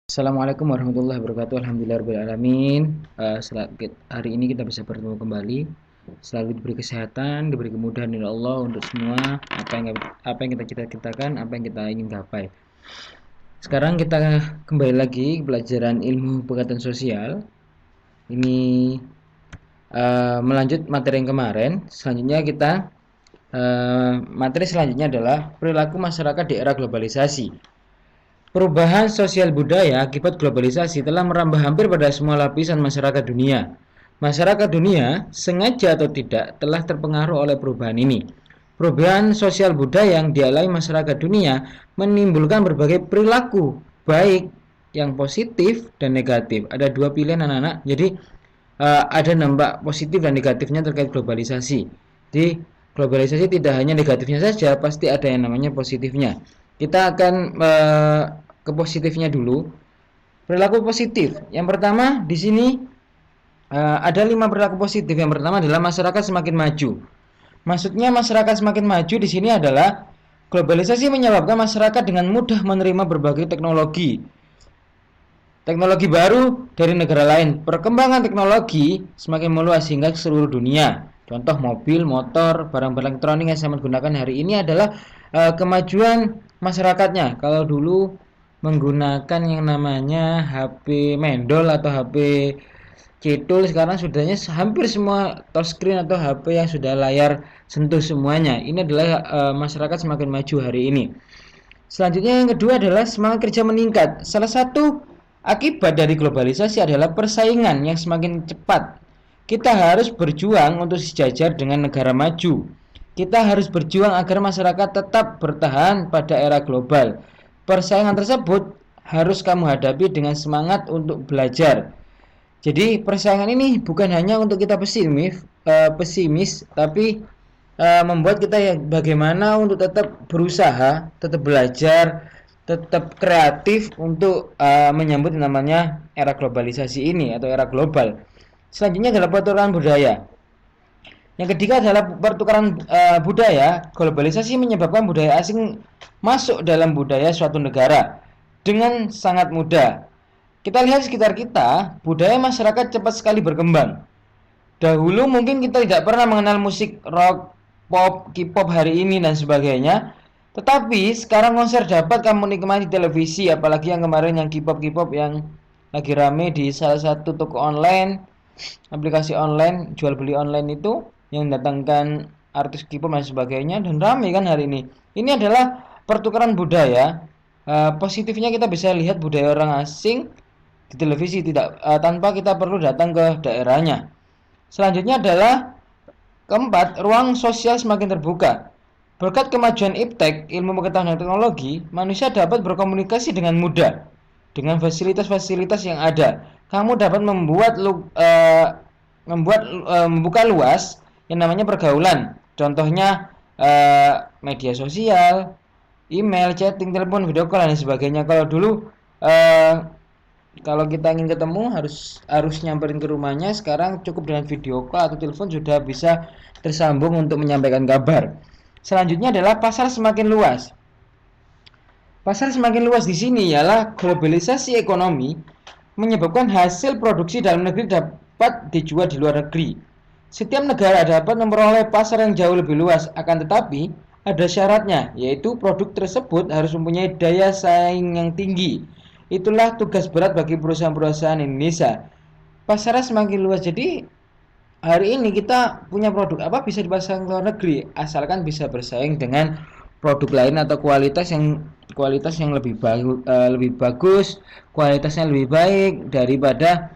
Assalamualaikum warahmatullahi wabarakatuh. Alhamdulillahirobbilalamin. Hari ini kita bisa bertemu kembali. Selalu diberi kesehatan, diberi kemudahan dari Allah untuk semua apa yang kita cita-citakan, apa yang kita ingin gapai. Sekarang kita kembali lagi ke pelajaran ilmu pengetahuan sosial. Ini melanjut materi yang kemarin. Selanjutnya kita materi selanjutnya adalah perilaku masyarakat di era globalisasi. Perubahan sosial budaya akibat globalisasi telah merambah hampir pada semua lapisan masyarakat dunia. Masyarakat dunia, sengaja atau tidak, telah terpengaruh oleh perubahan ini. Perubahan sosial budaya yang dialami masyarakat dunia menimbulkan berbagai perilaku, baik yang positif dan negatif. Ada dua pilihan anak-anak, jadi ada dampak positif dan negatifnya terkait globalisasi. Jadi globalisasi tidak hanya negatifnya saja, pasti ada yang namanya positifnya. Kita akan ke positifnya dulu. Perilaku positif. Yang pertama di sini ada 5 perilaku positif. Yang pertama adalah masyarakat semakin maju. Maksudnya masyarakat semakin maju di sini adalah globalisasi menyebabkan masyarakat dengan mudah menerima berbagai teknologi baru dari negara lain. Perkembangan teknologi semakin meluas hingga ke seluruh dunia. Contoh mobil, motor, barang-barang elektronik yang saya gunakan hari ini adalah kemajuan masyarakatnya. Kalau dulu menggunakan yang namanya HP mendol atau HP cetul, sekarang sudahnya hampir semua touchscreen atau HP yang sudah layar sentuh semuanya. Ini adalah masyarakat semakin maju hari ini. Selanjutnya yang kedua adalah semangat kerja meningkat. Salah satu akibat dari globalisasi adalah persaingan yang semakin cepat. Kita harus berjuang untuk sejajar dengan negara maju. Kita harus berjuang agar masyarakat tetap bertahan pada era global. Persaingan tersebut harus kamu hadapi dengan semangat untuk belajar. Jadi persaingan ini bukan hanya untuk kita pesimis, tapi membuat kita ya bagaimana untuk tetap berusaha, tetap belajar, tetap kreatif untuk menyambut namanya era globalisasi ini atau era global. Selanjutnya adalah pertukaran budaya. Yang ketiga adalah pertukaran budaya. Globalisasi menyebabkan budaya asing masuk dalam budaya suatu negara dengan sangat mudah. Kita lihat sekitar kita, budaya masyarakat cepat sekali berkembang. Dahulu mungkin kita tidak pernah mengenal musik rock, pop, K-pop hari ini dan sebagainya. Tetapi sekarang konser dapat kamu nikmati televisi, apalagi yang kemarin yang K-pop yang lagi rame di salah satu toko online, aplikasi online, jual beli online itu yang datangkan artis K-pop dan sebagainya, dan rame kan hari ini. Ini adalah pertukaran budaya. Positifnya kita bisa lihat budaya orang asing di televisi tidak tanpa kita perlu datang ke daerahnya. Selanjutnya adalah keempat, ruang sosial semakin terbuka. Berkat kemajuan iptek, ilmu pengetahuan dan teknologi, manusia dapat berkomunikasi dengan mudah dengan fasilitas-fasilitas yang ada. Kamu dapat membuka luas yang namanya pergaulan. Contohnya media sosial, email, chatting, telepon, video call dan sebagainya. Kalau dulu kalau kita ingin ketemu harus nyamperin ke rumahnya. Sekarang cukup dengan video call atau telepon sudah bisa tersambung untuk menyampaikan kabar. Selanjutnya adalah pasar semakin luas. Pasar semakin luas di sini ialah globalisasi ekonomi menyebabkan hasil produksi dalam negeri dapat dijual di luar negeri. Setiap negara dapat memperoleh pasar yang jauh lebih luas, akan tetapi ada syaratnya, yaitu produk tersebut harus mempunyai daya saing yang tinggi. Itulah tugas berat bagi perusahaan-perusahaan Indonesia. Pasarnya semakin luas, jadi hari ini kita punya produk apa bisa dipasarkan ke luar negeri, asalkan bisa bersaing dengan produk lain atau kualitas yang lebih bagus, kualitasnya lebih baik daripada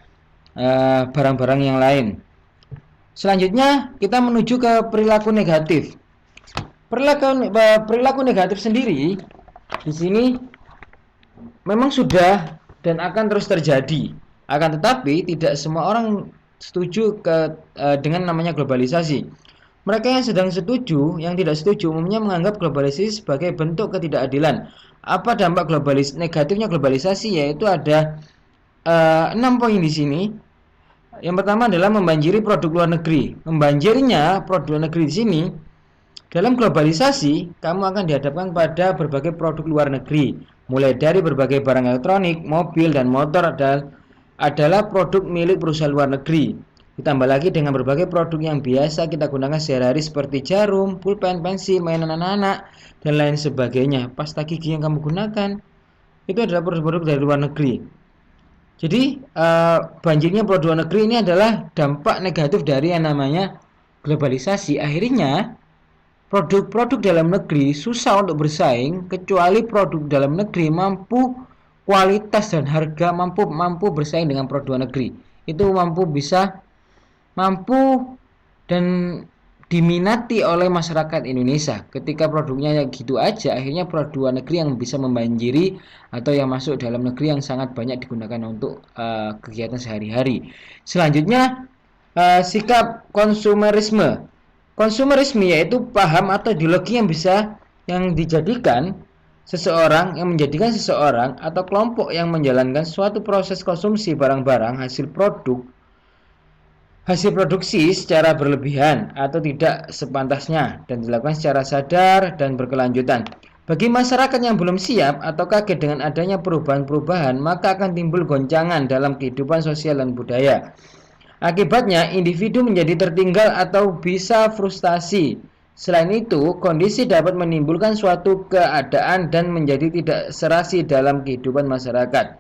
barang-barang yang lain. Selanjutnya kita menuju ke perilaku negatif. Perilaku negatif sendiri di sini memang sudah dan akan terus terjadi. Akan tetapi tidak semua orang setuju dengan namanya globalisasi. Mereka yang sedang setuju, yang tidak setuju umumnya menganggap globalisasi sebagai bentuk ketidakadilan. Apa dampak negatifnya globalisasi? Yaitu ada 6 poin di sini. Yang pertama adalah membanjiri produk luar negeri. Membanjirnya produk luar negeri di sini, dalam globalisasi kamu akan dihadapkan pada berbagai produk luar negeri. Mulai dari berbagai barang elektronik, mobil, dan motor adalah produk milik perusahaan luar negeri. Ditambah lagi dengan berbagai produk yang biasa kita gunakan sehari-hari seperti jarum, pulpen, pensil, mainan anak-anak, dan lain sebagainya. Pasta gigi yang kamu gunakan itu adalah produk-produk dari luar negeri. Jadi banjirnya produk luar negeri ini adalah dampak negatif dari yang namanya globalisasi. Akhirnya produk-produk dalam negeri susah untuk bersaing kecuali produk dalam negeri mampu kualitas dan harga mampu bersaing dengan produk luar negeri. Itu mampu dan diminati oleh masyarakat Indonesia. Ketika produknya gitu aja, akhirnya produk luar negeri yang bisa membanjiri atau yang masuk dalam negeri yang sangat banyak digunakan untuk kegiatan sehari-hari. Selanjutnya sikap konsumerisme. Konsumerisme yaitu paham atau ideologi yang menjadikan seseorang atau kelompok yang menjalankan suatu proses konsumsi barang-barang hasil produksi secara berlebihan atau tidak sepantasnya dan dilakukan secara sadar dan berkelanjutan. Bagi masyarakat yang belum siap atau kaget dengan adanya perubahan-perubahan, maka akan timbul goncangan dalam kehidupan sosial dan budaya. Akibatnya, individu menjadi tertinggal atau bisa frustasi. Selain itu, kondisi dapat menimbulkan suatu keadaan dan menjadi tidak serasi dalam kehidupan masyarakat.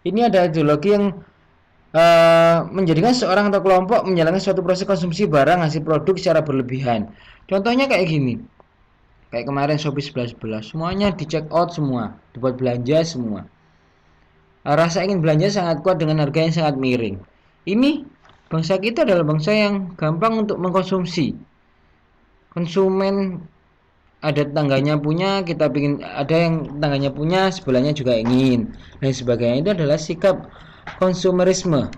Ini adalah ideologi yang menjadikan seorang atau kelompok menjalankan suatu proses konsumsi barang hasil produk secara berlebihan. Contohnya kayak gini, kayak kemarin Shopee 11.11, semuanya di check out semua, dibuat belanja semua. Rasa ingin belanja sangat kuat dengan harga yang sangat miring. Ini bangsa kita adalah bangsa yang gampang untuk mengkonsumsi. Konsumen ada tetangganya punya, kita ingin, ada yang tetangganya punya, sebelahnya juga ingin, dan sebagainya. Itu adalah sikap konsumerisme.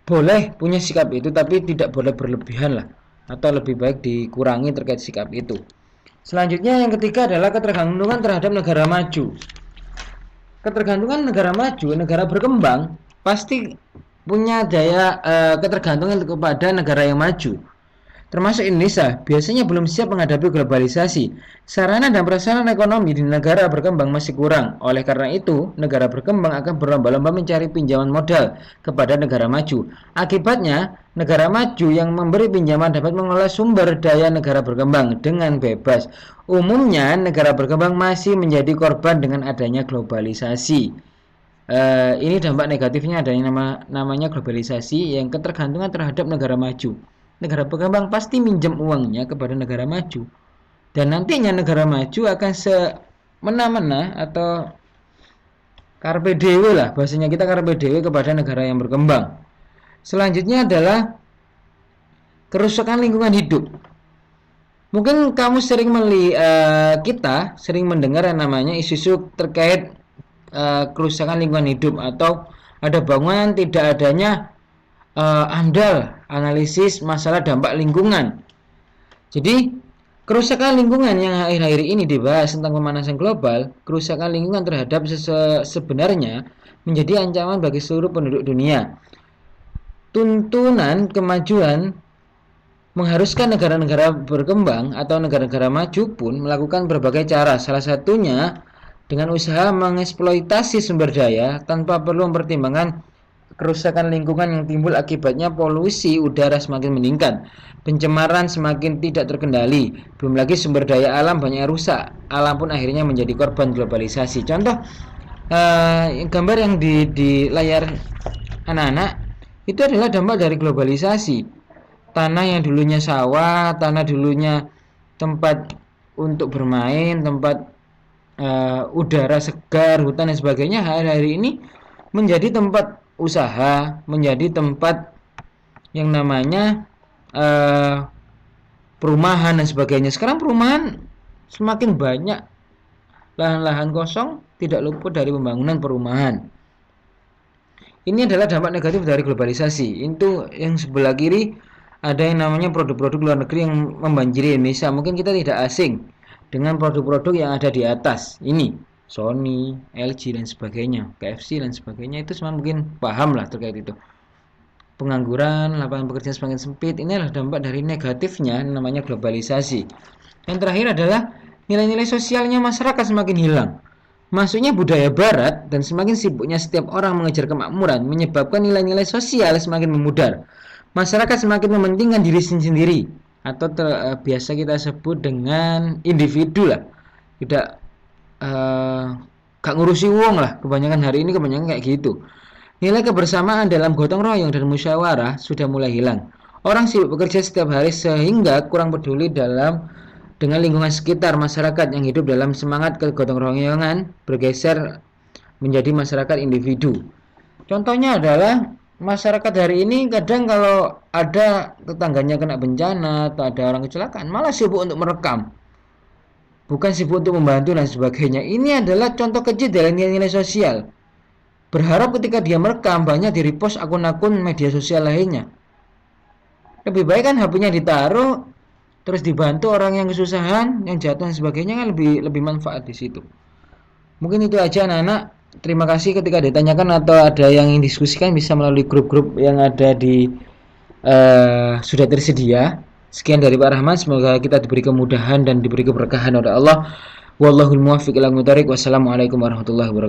Boleh punya sikap itu, tapi tidak boleh berlebihan lah, atau lebih baik dikurangi terkait sikap itu. Selanjutnya yang ketiga adalah ketergantungan terhadap negara maju. Ketergantungan negara maju, negara berkembang pasti punya daya ketergantungan kepada negara yang maju. Termasuk Indonesia, biasanya belum siap menghadapi globalisasi. Sarana dan prasarana ekonomi di negara berkembang masih kurang. Oleh karena itu, negara berkembang akan berlomba-lomba mencari pinjaman modal kepada negara maju. Akibatnya, negara maju yang memberi pinjaman dapat mengelola sumber daya negara berkembang dengan bebas. Umumnya, negara berkembang masih menjadi korban dengan adanya globalisasi. Ini dampak negatifnya adanya namanya globalisasi yang ketergantungan terhadap negara maju. Negara berkembang pasti minjem uangnya kepada negara maju, dan nantinya negara maju akan semena-mena atau carpe diem lah, bahasanya kita carpe diem kepada negara yang berkembang. Selanjutnya adalah kerusakan lingkungan hidup. Mungkin kamu kita sering mendengar yang namanya isu-isu terkait kerusakan lingkungan hidup, atau ada bangunan tidak adanya andal analisis masalah dampak lingkungan. Jadi kerusakan lingkungan yang akhir-akhir ini dibahas tentang pemanasan global, kerusakan lingkungan terhadap sebenarnya menjadi ancaman bagi seluruh penduduk dunia. Tuntunan kemajuan mengharuskan negara-negara berkembang atau negara-negara maju pun melakukan berbagai cara, salah satunya dengan usaha mengeksploitasi sumber daya tanpa perlu mempertimbangkan kerusakan lingkungan yang timbul akibatnya. Polusi udara semakin meningkat, pencemaran semakin tidak terkendali, belum lagi sumber daya alam banyak rusak, alam pun akhirnya menjadi korban globalisasi. Contoh gambar yang di layar anak-anak itu adalah dampak dari globalisasi. Tanah yang dulunya sawah, tanah dulunya tempat untuk bermain, tempat udara segar, hutan dan sebagainya, hari-hari ini menjadi tempat usaha, menjadi tempat yang namanya perumahan dan sebagainya. Sekarang perumahan semakin banyak, lahan-lahan kosong tidak luput dari pembangunan perumahan. Ini adalah dampak negatif dari globalisasi. Itu yang sebelah kiri ada yang namanya produk-produk luar negeri yang membanjiri Indonesia. Mungkin kita tidak asing dengan produk-produk yang ada di atas ini, Sony, LG dan sebagainya, KFC dan sebagainya. Itu semua mungkin paham lah terkait itu. Pengangguran, lapangan pekerjaan semakin sempit. Ini adalah dampak dari negatifnya namanya globalisasi. Yang terakhir adalah nilai-nilai sosialnya masyarakat semakin hilang. Masuknya budaya barat dan semakin sibuknya setiap orang mengejar kemakmuran menyebabkan nilai-nilai sosial semakin memudar. Masyarakat semakin mementingkan diri sendiri atau biasa kita sebut dengan individu lah. Tidak gak ngurusi uang lah. Kebanyakan hari ini kebanyakan kayak gitu. Nilai kebersamaan dalam gotong royong dan musyawarah sudah mulai hilang. Orang sibuk bekerja setiap hari sehingga kurang peduli dengan lingkungan sekitar. Masyarakat yang hidup dalam semangat kegotong royongan bergeser menjadi masyarakat individu. Contohnya adalah masyarakat hari ini kadang kalau ada tetangganya kena bencana atau ada orang kecelakaan malah sibuk untuk merekam, bukan sibuk untuk membantu dan sebagainya. Ini adalah contoh kecil dari nilai-nilai sosial. Berharap ketika dia merekam banyak di-repost akun-akun media sosial lainnya. Lebih baik kan HP-nya ditaruh terus dibantu orang yang kesusahan, yang jatuh dan sebagainya, kan lebih manfaat di situ. Mungkin itu aja anak-anak. Terima kasih. Ketika ditanyakan atau ada yang ingin diskusikan bisa melalui grup-grup yang ada di sudah tersedia. Sekian dari Pak Rahman, semoga kita diberi kemudahan dan diberi keberkahan oleh Allah. Wallahul muwaffiq ila aqwamit thoriq. Wassalamualaikum warahmatullahi wabarakatuh.